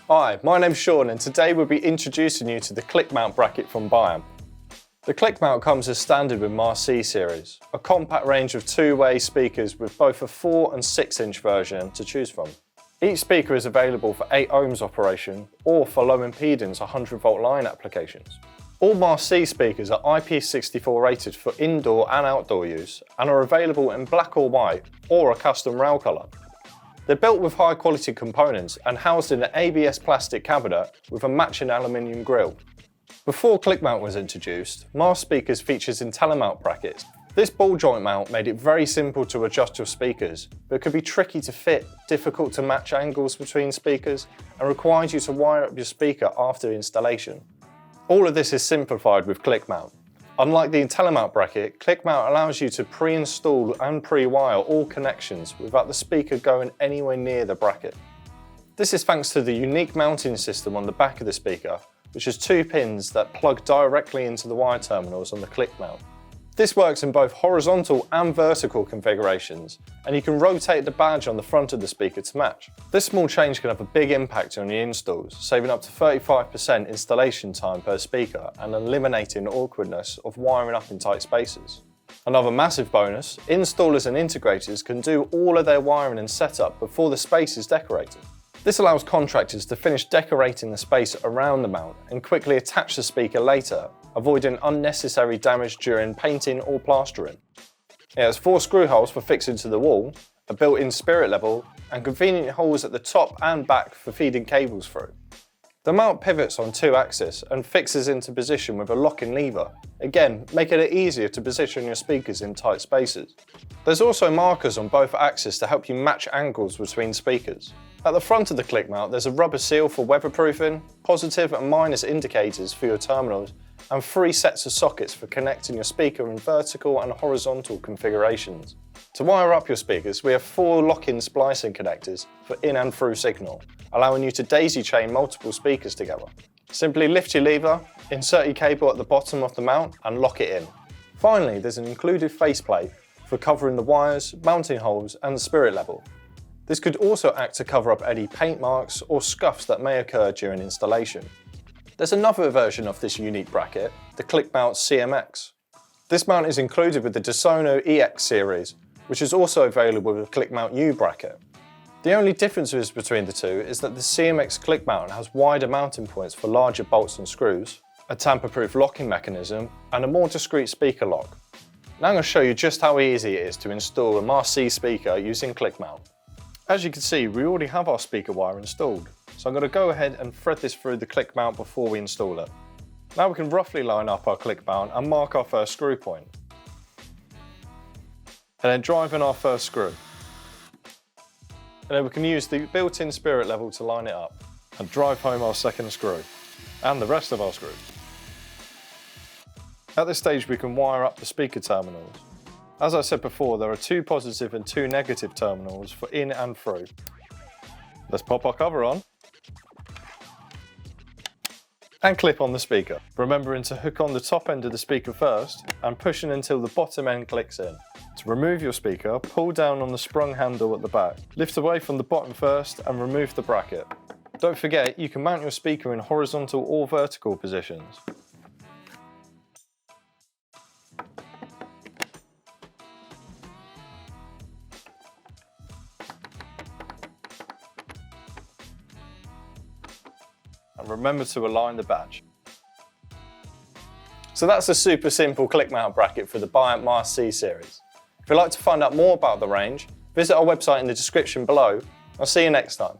Hi, my name's Sean and today we'll be introducing you to the ClickMount bracket from Biamp. The ClickMount comes as standard with MASKC series, a compact range of two-way speakers with both a 4 and 6-inch version to choose from. Each speaker is available for 8 ohms operation or for low impedance 100 volt line applications. All MASKC speakers are IP64 rated for indoor and outdoor use and are available in black or white or a custom rail colour. They're built with high quality components and housed in an ABS plastic cabinet with a matching aluminium grille. Before ClickMount was introduced, MASKC speakers features Inteli-Mount brackets. This ball joint mount made it very simple to adjust your speakers, but could be tricky to fit, difficult to match angles between speakers, and required you to wire up your speaker after installation. All of this is simplified with ClickMount. Unlike the Inteli-Mount bracket, ClickMount allows you to pre-install and pre-wire all connections without the speaker going anywhere near the bracket. This is thanks to the unique mounting system on the back of the speaker, which has 2 pins that plug directly into the wire terminals on the ClickMount. This works in both horizontal and vertical configurations, and you can rotate the badge on the front of the speaker to match. This small change can have a big impact on your installs, saving up to 35% installation time per speaker and eliminating awkwardness of wiring up in tight spaces. Another massive bonus, installers and integrators can do all of their wiring and setup before the space is decorated. This allows contractors to finish decorating the space around the mount and quickly attach the speaker later, avoiding unnecessary damage during painting or plastering. It has 4 screw holes for fixing to the wall, a built-in spirit level, and convenient holes at the top and back for feeding cables through. The mount pivots on 2 axes and fixes into position with a locking lever, again making it easier to position your speakers in tight spaces. There's also markers on both axes to help you match angles between speakers. At the front of the ClickMount there's a rubber seal for weatherproofing, positive and minus indicators for your terminals, and 3 sets of sockets for connecting your speaker in vertical and horizontal configurations. To wire up your speakers, we have 4 lock-in splicing connectors for in and through signal, allowing you to daisy chain multiple speakers together. Simply lift your lever, insert your cable at the bottom of the mount and lock it in. Finally, there's an included faceplate for covering the wires, mounting holes and the spirit level. This could also act to cover up any paint marks or scuffs that may occur during installation. There's another version of this unique bracket, the ClickMount CMX. This mount is included with the DeSono EX series, which is also available with the ClickMount U bracket. The only differences between the two is that the CMX ClickMount has wider mounting points for larger bolts and screws, a tamper-proof locking mechanism, and a more discreet speaker lock. Now I'm going to show you just how easy it is to install a MASKC speaker using ClickMount. As you can see, we already have our speaker wire installed, so I'm going to go ahead and thread this through the ClickMount before we install it. Now we can roughly line up our ClickMount and mark our first screw point. And then drive in our first screw. And then we can use the built-in spirit level to line it up and drive home our second screw and the rest of our screws. At this stage we can wire up the speaker terminals. As I said before, there are 2 positive and 2 negative terminals for in and through. Let's pop our cover on and clip on the speaker, remembering to hook on the top end of the speaker first and pushing until the bottom end clicks in. To remove your speaker, pull down on the sprung handle at the back. Lift away from the bottom first and remove the bracket. Don't forget, you can mount your speaker in horizontal or vertical positions. And remember to align the badge. So that's a super simple ClickMount bracket for the Biamp MASKC series. If you'd like to find out more about the range, visit our website in the description below. I'll see you next time.